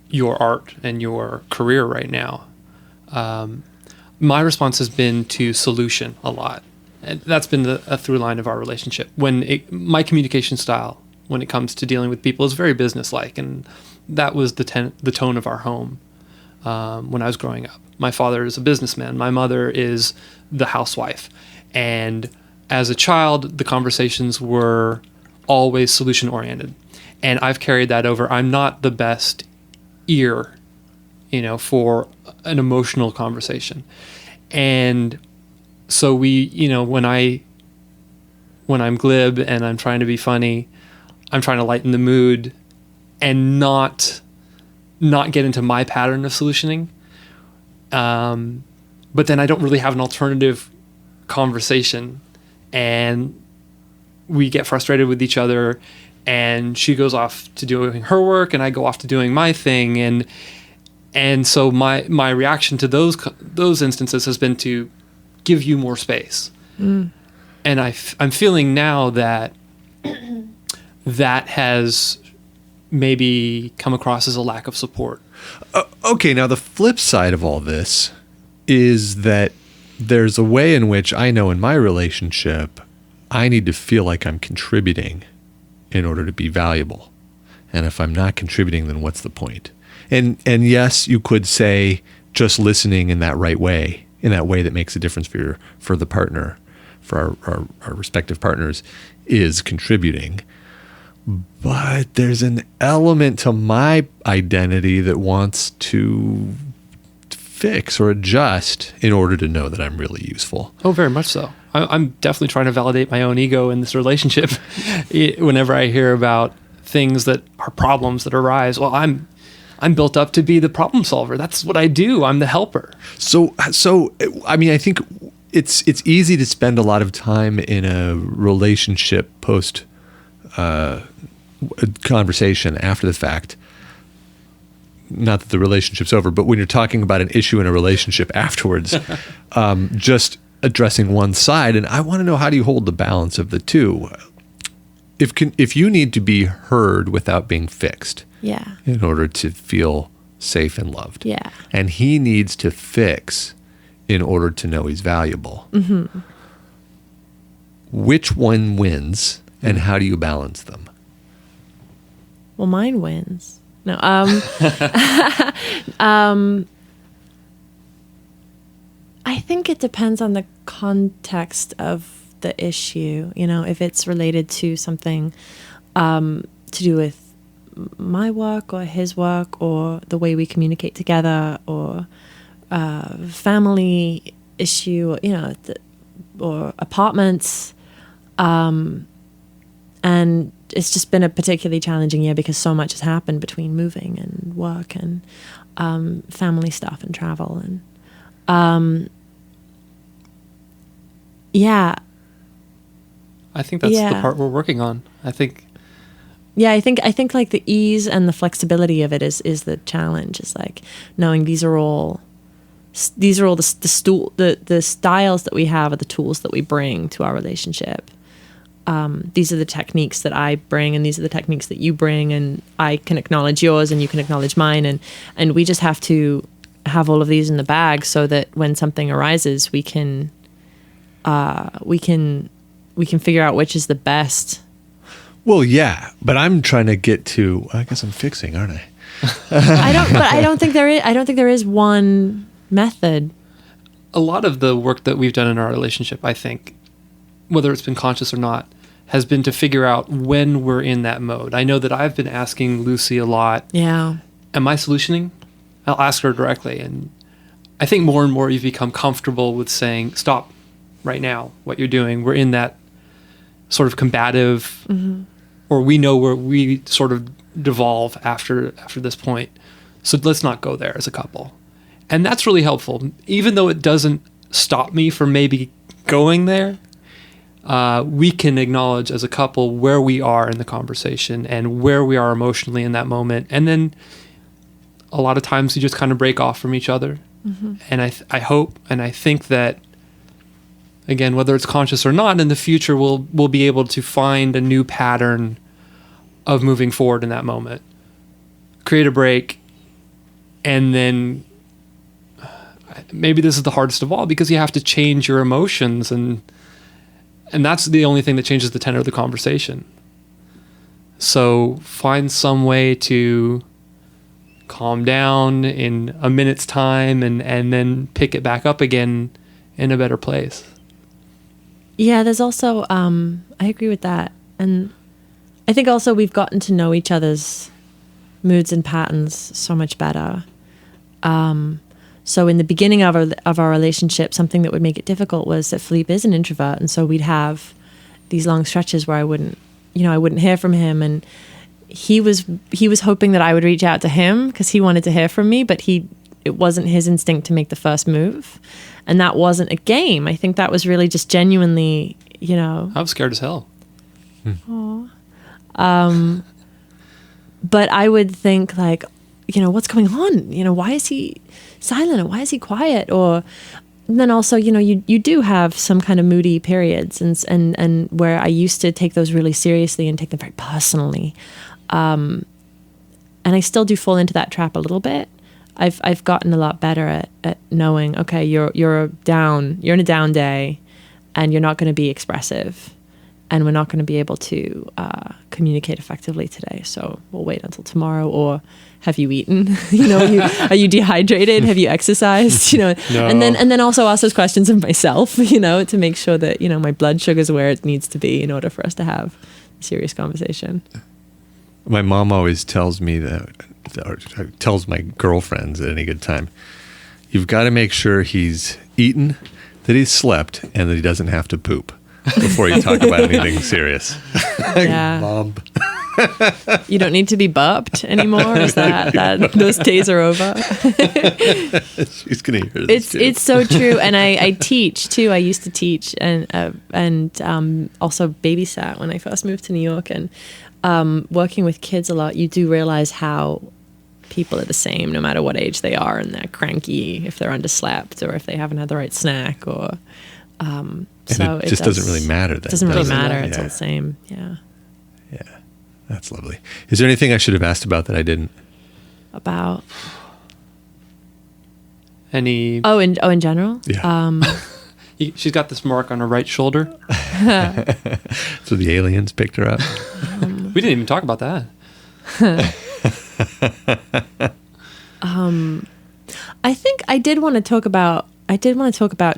your art and your career right now, my response has been to solution a lot. And that's been a through line of our relationship. My communication style when it comes to dealing with people is very businesslike, and that was the tone of our home when I was growing up. My father is a businessman. My mother is the housewife. And as a child, the conversations were always solution-oriented. And I've carried that over. I'm not the best ear, for an emotional conversation. And so when I'm glib and I'm trying to be funny, I'm trying to lighten the mood and not get into my pattern of solutioning. But then I don't really have an alternative conversation, and we get frustrated with each other, and she goes off to doing her work and I go off to doing my thing. And so my reaction to those instances has been to give you more space. And I'm feeling now that has maybe come across as a lack of support.
Okay, now the flip side of all this is that there's a way in which I know in my relationship, I need to feel like I'm contributing in order to be valuable. And if I'm not contributing, then what's the point? And yes, you could say just listening in that right way, in that way that makes a difference for the partner, for our respective partners, is contributing. But there's an element to my identity that wants to fix or adjust in order to know that I'm really useful.
Oh, very much so. I'm definitely trying to validate my own ego in this relationship. Whenever I hear about things that are problems that arise, well, I'm built up to be the problem solver. That's what I do. I'm the helper. So I mean, I think it's easy to spend a lot of time in a relationship post conversation after the fact,
not that the relationship's over, but when you're talking about an issue in a relationship afterwards, just addressing one side. And I want to know, how do you hold the balance of the two? If you need to be heard without being fixed,
Yeah.
in order to feel safe and loved,
Yeah.
and he needs to fix in order to know he's valuable, which one wins, and how do you balance them?
Well, mine wins. No. I think it depends on the context of the issue. You know, if it's related to something to do with my work or his work or the way we communicate together, or family issue, you know, or apartments. And it's just been a particularly challenging year because so much has happened between moving and work and family stuff and travel. And yeah.
I think that's the part we're working on. I think like the ease and the flexibility of it is the challenge. It's like knowing these are all the styles that we have are the tools that we bring to our relationship. These are the techniques that I bring, and these are the techniques that you bring, and I can acknowledge yours and you can acknowledge mine, and we just have to have all of these in the bag so that when something arises, we can figure out which is the best.
Well, yeah, but I'm trying to get to, I guess I'm fixing, aren't I?
I don't think there is one method.
A lot of the work that we've done in our relationship, I think, whether it's been conscious or not, has been to figure out when we're in that mode. I know that I've been asking Lucy a lot,
Yeah.
am I solutioning? I'll ask her directly. And I think more and more you've become comfortable with saying, stop right now, what you're doing. We're in that sort of combative, or we know where we sort of devolve after this point. So let's not go there as a couple. And that's really helpful. Even though it doesn't stop me from maybe going there, we can acknowledge as a couple where we are in the conversation and where we are emotionally in that moment. And then a lot of times we just kind of break off from each other. And I hope and I think that, again, whether it's conscious or not, in the future we'll be able to find a new pattern of moving forward in that moment. Create a break, and then maybe this is the hardest of all, because you have to change your emotions, and that's the only thing that changes the tenor of the conversation. So find some way to calm down in a minute's time and then pick it back up again in a better place.
Yeah, there's also, I agree with that. And I think also we've gotten to know each other's moods and patterns so much better. So in the beginning of our relationship, something that would make it difficult was that Phillipe is an introvert. And so we'd have these long stretches where I wouldn't hear from him. And he was hoping that I would reach out to him because he wanted to hear from me, but it wasn't his instinct to make the first move. And that wasn't a game. I think that was really just genuinely,
I was scared as hell.
But I would think like, what's going on? Why is he silent, or why is he quiet? Or then also, you do have some kind of moody periods and where I used to take those really seriously and take them very personally. And I still do fall into that trap a little bit. I've gotten a lot better at knowing, okay, you're in a down day and you're not going to be expressive and we're not going to be able to communicate effectively today. So we'll wait until tomorrow. Or have you eaten? Are you dehydrated? Have you exercised?
No.
And then also ask those questions of myself, to make sure that, my blood sugar's where it needs to be in order for us to have a serious conversation.
My mom always tells me or tells my girlfriends at any good time, you've got to make sure he's eaten, that he's slept, and that he doesn't have to poop before you talk about anything serious.
Yeah.
Mom.
You don't need to be burped anymore? Is that those days are over?
She's going to hear this too.
It's so true. And I teach too. I used to teach and also babysat when I first moved to New York. And working with kids a lot, you do realize how people are the same no matter what age they are, and they're cranky if they're underslept or if they haven't had the right snack, or
and it just doesn't really matter then.
It doesn't really matter.
It?
It's all the same. Yeah.
Yeah. That's lovely. Is there anything I should have asked about that I didn't?
About
any?
In general?
Yeah.
She's got this mark on her right shoulder.
So the aliens picked her up.
We didn't even talk about that.
I think I did want to talk about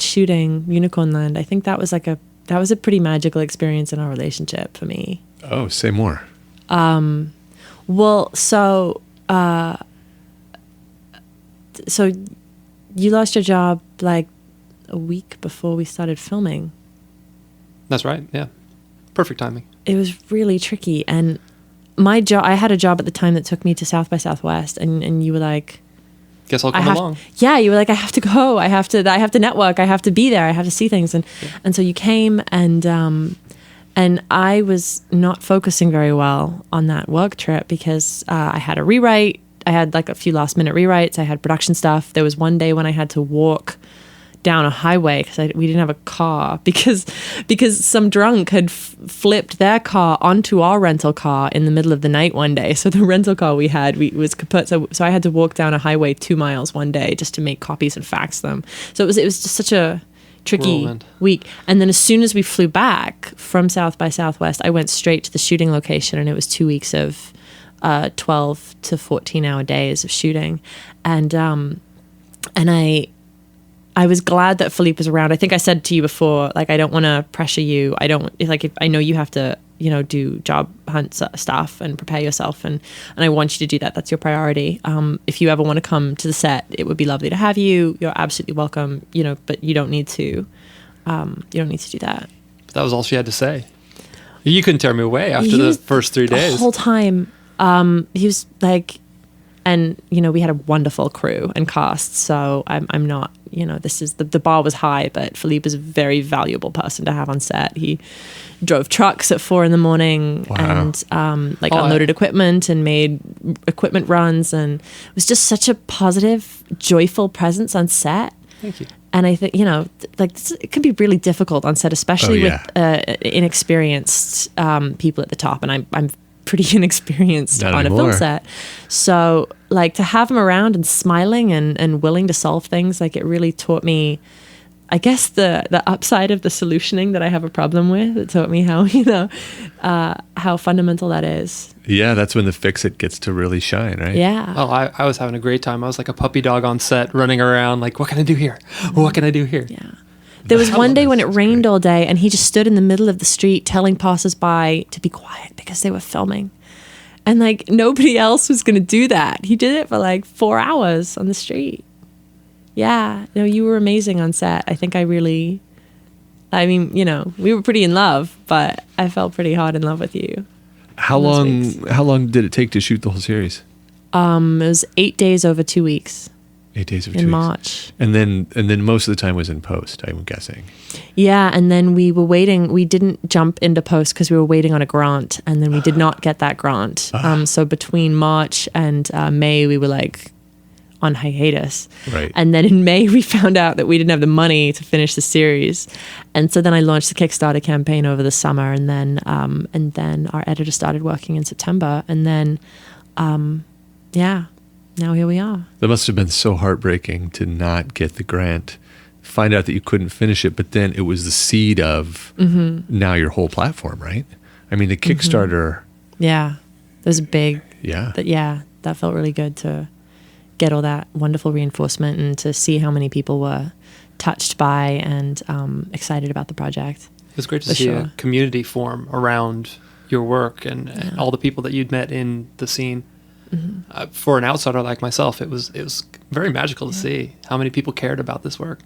shooting Unicornland. I think that was a pretty magical experience in our relationship for me.
Oh, say more.
Well, so you lost your job like a week before we started filming.
That's right. Yeah. Perfect timing.
It was really tricky. And my job, I had a job at the time that took me to South by Southwest, and you were like,
guess I'll come along.
Yeah, you were like, I have to go. I have to network. I have to be there. I have to see things. And so you came, and I was not focusing very well on that work trip because I had a rewrite. I had like a few last minute rewrites. I had production stuff. There was one day when I had to walk down a highway because we didn't have a car because some drunk had flipped their car onto our rental car in the middle of the night one day. So the rental car we had was kaput. So I had to walk down a highway 2 miles one day just to make copies and fax them. So it was just such a tricky week. And then as soon as we flew back from South by Southwest, I went straight to the shooting location, and it was 2 weeks of 12 to 14 hour days of shooting. And I was glad that Phillipe was around. I think I said to you before, like, I don't want to pressure you. I don't like, if I know you have to, do job hunt stuff and prepare yourself, and I want you to do that. That's your priority. If you ever want to come to the set, it would be lovely to have you. You're absolutely welcome, but you don't need to do that.
But that was all she had to say. You couldn't tear me away after the first 3 days.
The whole time, he was like, and we had a wonderful crew and cast. So I'm not, this is the bar was high, but Phillipe is a very valuable person to have on set. He drove trucks at 4 a.m. and unloaded equipment and made equipment runs, and it was just such a positive, joyful presence on set.
Thank you.
And I think, it can be really difficult on set, especially with inexperienced people at the top. And I'm pretty inexperienced
Not
on
anymore.
a film set. So to have him around and smiling and willing to solve things, it really taught me, I guess, the upside of the solutioning that I have a problem with. It taught me how fundamental that is.
Yeah, that's when the fix-it gets to really shine, right?
Yeah.
Oh, I was having a great time. I was like a puppy dog on set, running around like, what can I do here? What can I do here?
Yeah. There was one day when it rained all day, and he just stood in the middle of the street telling passersby to be quiet because they were filming. And nobody else was going to do that. He did it for 4 hours on the street. Yeah. No, you were amazing on set. I think we were pretty in love, but I felt pretty hard in love with you.
How long did it take to shoot the whole series?
It was 8 days over 2 weeks.
8 days of 2
in
weeks.
March.
And then most of the time was in post, I'm guessing.
Yeah, and then we were waiting. We didn't jump into post because we were waiting on a grant, and then we did not get that grant. So between March and May, we were on hiatus.
Right.
And then in May, we found out that we didn't have the money to finish the series, and so then I launched the Kickstarter campaign over the summer, and then our editor started working in September, and then now here we are.
That must have been so heartbreaking to not get the grant, find out that you couldn't finish it, but then it was the seed of now your whole platform, right? I mean, the Kickstarter.
Yeah, it was big.
Yeah.
That felt really good to get all that wonderful reinforcement and to see how many people were touched by and excited about the project.
It was great to see a community form around your work and all the people that you'd met in the scene. For an outsider like myself, it was very magical to see how many people cared about this work.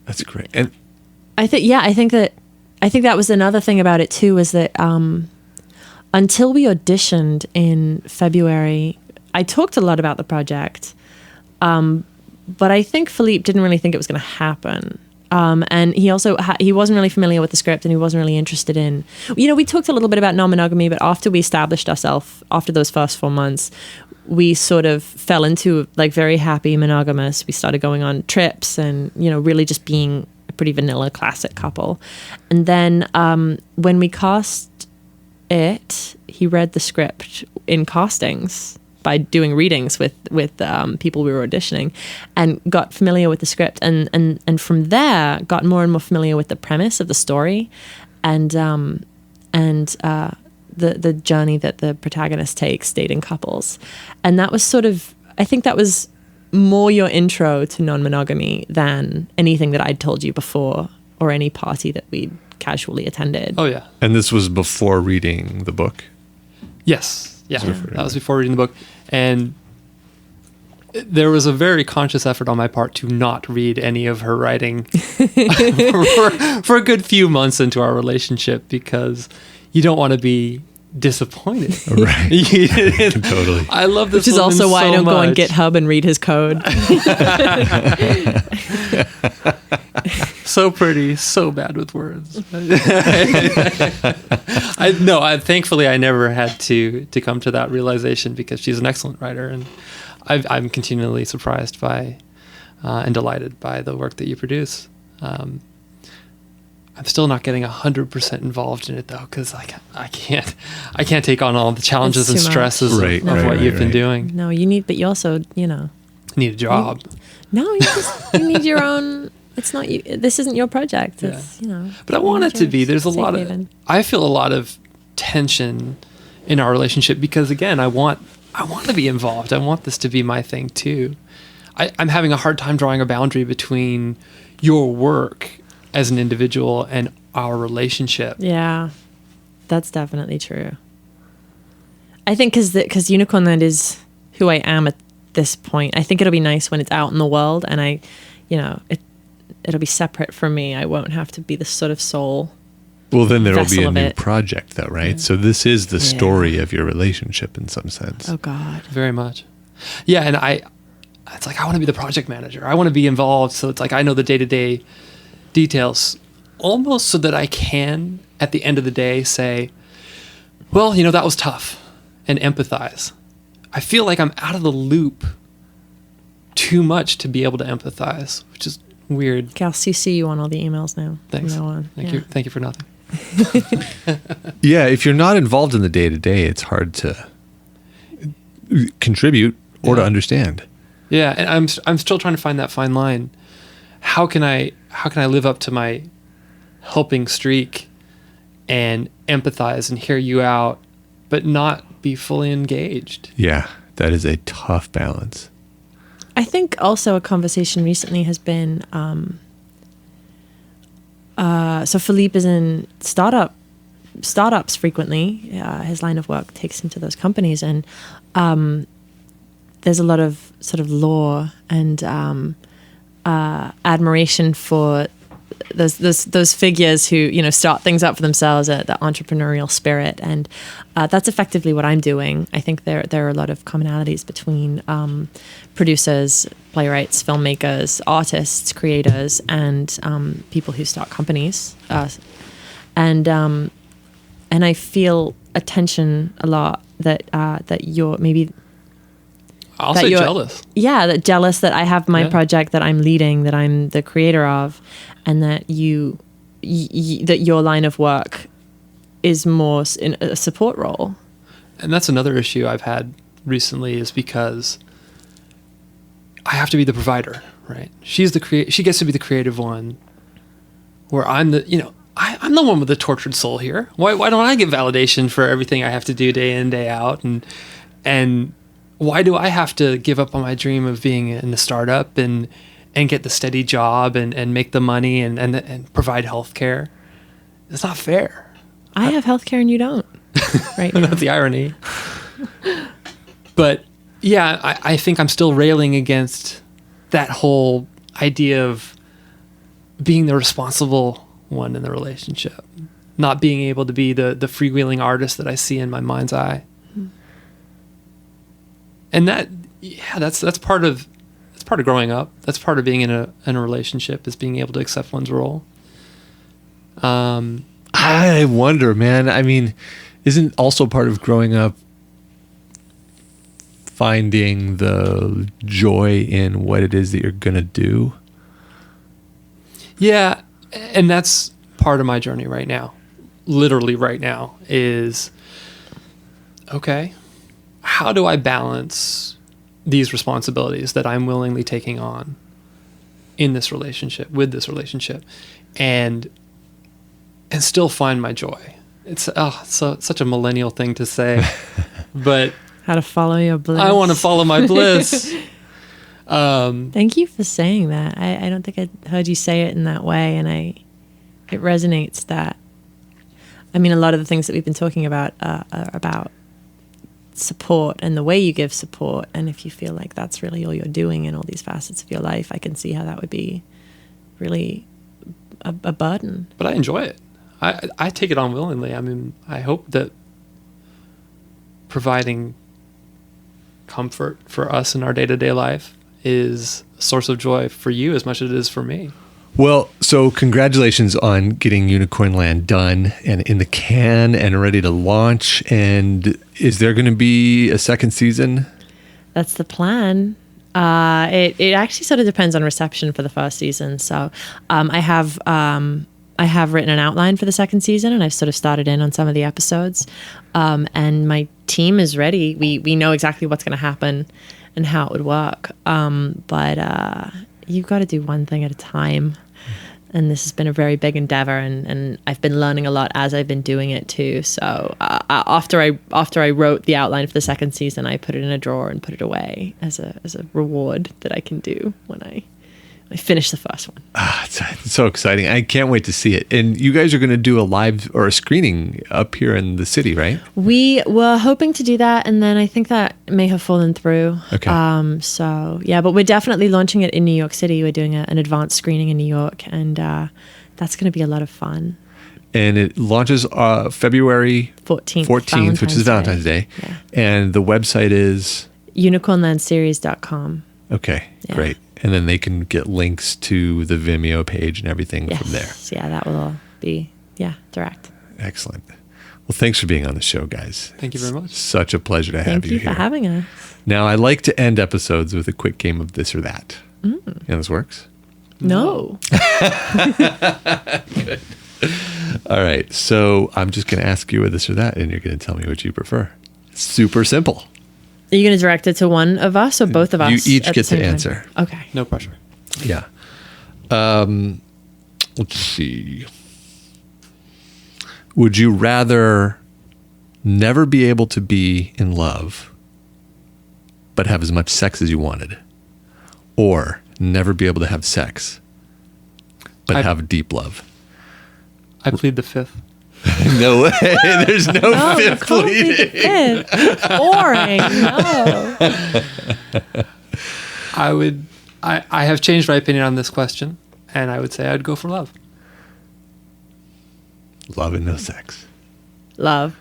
That's great. And
I think that was another thing about it too, was that until we auditioned in February, I talked a lot about the project, but I think Phillipe didn't really think it was going to happen. And he also he wasn't really familiar with the script, and he wasn't really interested in. We talked a little bit about non-monogamy, but after we established ourselves, after those first 4 months, we sort of fell into like very happy monogamous. We started going on trips and, you know, really just being a pretty vanilla classic couple. And then when we cast it, he read the script in castings by doing readings with people we were auditioning, and got familiar with the script, and from there got more and more familiar with the premise of the story, and the journey that the protagonist takes dating couples. And that was sort of, I think that was more your intro to non-monogamy than anything that I'd told you before or any party that we'd casually attended.
Oh yeah.
And this was before reading the book?
Yes. Yeah. That was before reading the book. And there was a very conscious effort on my part to not read any of her writing for a good few months into our relationship, because you don't want to be disappointed.
Right. Totally.
I love this.
Which is also why
so
I don't go on
much.
GitHub and read his code.
So pretty, so bad with words. Thankfully I never had to come to that realization, because she's an excellent writer, and I'm continually surprised by and delighted by the work that you produce. I'm still not getting 100% involved in it though, because I can't take on all the challenges and
It's too much.
stresses of what you've been doing.
No, you need, but you also, you know,
Need a job.
you need your own. It's not you. This isn't your project. It's, you know.
But I want it to be. There's a
safe
lot
haven.
of. I feel a lot of tension in our relationship, because again, I want to be involved. I want this to be my thing too. I'm having a hard time drawing a boundary between your work as an individual and our relationship.
Yeah, that's definitely true. I think because Unicornland is who I am at this point. I think it'll be nice when it's out in the world, and it'll be separate from me. I won't have to be the sort of sole.
Well, then there will be
vessel
a
of
new
it.
project, though, right? So this is the story of your relationship in some sense.
Oh God.
Very much. Yeah, and it's like I want to be the project manager. I want to be involved, so it's like I know the day-to-day details, almost so that I can, at the end of the day, say, well, that was tough, and empathize. I feel like I'm out of the loop too much to be able to empathize, which is weird.
Okay, I'll CC you on all the emails now.
Thanks.
From now on.
Thank you. Thank you for nothing.
Yeah, if you're not involved in the day-to-day, it's hard to contribute or to understand.
Yeah, and I'm still trying to find that fine line. How can I live up to my helping streak and empathize and hear you out, but not be fully engaged?
Yeah, that is a tough balance.
I think also a conversation recently has been, so Phillipe is in startups frequently. His line of work takes him to those companies, and there's a lot of sort of lore and admiration for those figures who start things up for themselves, the entrepreneurial spirit, and that's effectively what I'm doing. I think there are a lot of commonalities between producers, playwrights, filmmakers, artists, creators, and people who start companies, and I feel a tension a lot that you're maybe.
I'll say jealous.
Yeah, that jealous that I have my project that I'm leading, that I'm the creator of, and that that your line of work is more in a support role.
And that's another issue I've had recently, is because I have to be the provider, right? She gets to be the creative one, where I'm the I'm the one with the tortured soul here. Why don't I get validation for everything I have to do day in, day out, and why do I have to give up on my dream of being in the startup and get the steady job and make the money and provide healthcare? It's not fair.
I have healthcare and you don't. Right now.
That's the irony. But yeah, I think I'm still railing against that whole idea of being the responsible one in the relationship, not being able to be the freewheeling artist that I see in my mind's eye. And that's part of growing up. That's part of being in a relationship, is being able to accept one's role.
I wonder, man. I mean, isn't also part of growing up finding the joy in what it is that you're going to do.
Yeah, and that's part of my journey right now. Literally right now is, okay, how do I balance these responsibilities that I'm willingly taking on in this relationship, with this relationship, and still find my joy? It's such a millennial thing to say, but
How to follow your bliss.
I want to follow my bliss.
Thank you for saying that. I don't think I heard you say it in that way, and it resonates that. I mean, a lot of the things that we've been talking about are about support and the way you give support. And if you feel like that's really all you're doing in all these facets of your life, I can see how that would be really a burden.
But I enjoy it. I take it on willingly. I mean, I hope that providing comfort for us in our day-to-day life is a source of joy for you as much as it is for me.
Well, so congratulations on getting Unicornland done and in the can and ready to launch. And is there going to be a second season?
That's the plan. It actually sort of depends on reception for the first season. So I have written an outline for the second season, and I've sort of started in on some of the episodes. And my team is ready. We know exactly what's going to happen and how it would work. But you've got to do one thing at a time. And this has been a very big endeavor, and I've been learning a lot as I've been doing it too. So after I wrote the outline for the second season, I put it in a drawer and put it away as a reward that I can do when I finish the first one.
It's so exciting. I can't wait to see it. And you guys are going to do a live or a screening up here in the city, right?
We were hoping to do that, and then I think that may have fallen through.
Okay.
So, yeah, but we're definitely launching it in New York City. We're doing an advanced screening in New York, and that's going to be a lot of fun.
And it launches February
14th,
which is Valentine's Day.
Yeah.
And the website is?
Unicornlandseries.com.
Okay,
Yeah.
great. And then they can get links to the Vimeo page and everything from there.
Yeah, that will all be, direct.
Excellent. Well, thanks for being on the show, guys.
Thank you very much.
Such a pleasure to have
Thank
you
you
here.
for having us.
Now, I like to end episodes with a quick game of this or that. You know this works?
No.
Good. All right. So I'm just going to ask you a this or that, and you're going to tell me what you prefer. Super simple.
Are you going to direct it to one of us or both of us?
You each
at
get
the same
to
time?
answer.
Okay.
No pressure.
Yeah. Let's see. Would you rather never be able to be in love, but have as much sex as you wanted, or never be able to have sex, but have deep love?
I plead the fifth.
No way. There's no
No, you
fifth
can't be the
pleading.
fifth. Boring. No.
I have changed my opinion on this question, and I would say I'd go for love.
Love and no sex.
Love.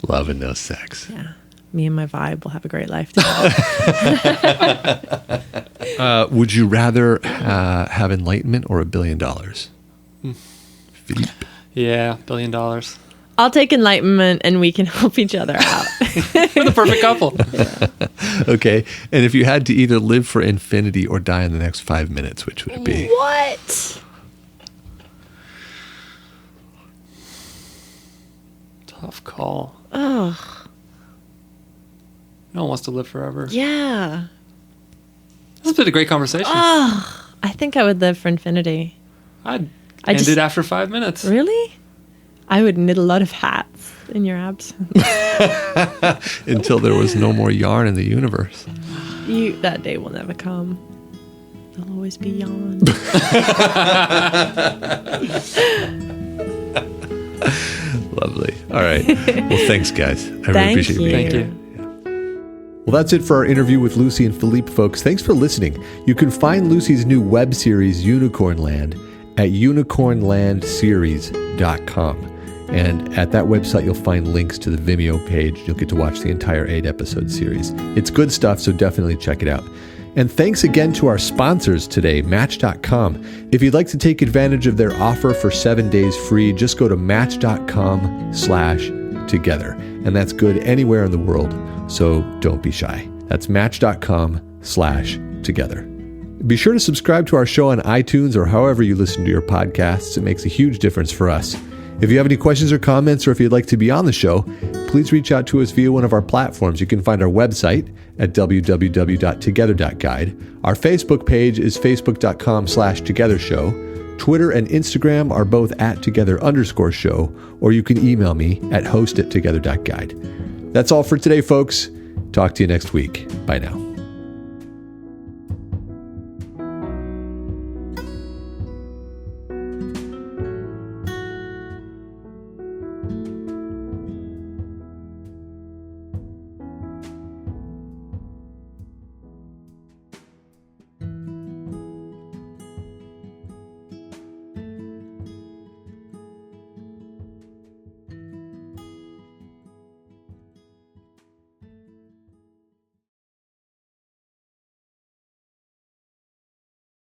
Love and no sex.
Yeah. Me and my vibe will have a great life together.
Would you rather have enlightenment or $1 billion? Phillipe.
Yeah, $1 billion.
I'll take enlightenment and we can help each other out.
We're the perfect couple.
Okay. And if you had to either live for infinity or die in the next 5 minutes, which would it be?
What?
Tough call.
Oh,
No one wants to live forever.
yeah.
This has been a great conversation.
Oh, I think I would live for infinity.
I'd
I
end
just-
it after 5 minutes.
Really? I would knit a lot of hats in your absence.
Until there was no more yarn in the universe.
That day will never come. There'll always be yarn.
Lovely. All right. Well, thanks, guys. I really
Thank
appreciate
you.
being
Thank
here.
you.
Well, that's it for our interview with Lucy and Phillipe, folks. Thanks for listening. You can find Lucy's new web series, Unicornland, at unicornlandseries.com. And at that website, you'll find links to the Vimeo page. You'll get to watch the entire 8-episode series. It's good stuff, so definitely check it out. And thanks again to our sponsors today, Match.com. If you'd like to take advantage of their offer for 7 days free, just go to Match.com/together. And that's good anywhere in the world, so don't be shy. That's match.com/together. Be sure to subscribe to our show on iTunes or however you listen to your podcasts. It makes a huge difference for us. If you have any questions or comments, or if you'd like to be on the show, please reach out to us via one of our platforms. You can find our website at www.together.guide. Our Facebook page is facebook.com/togethershow. Twitter and Instagram are both @together_show, or you can email me at host@together.guide. That's all for today, folks. Talk to you next week. Bye now.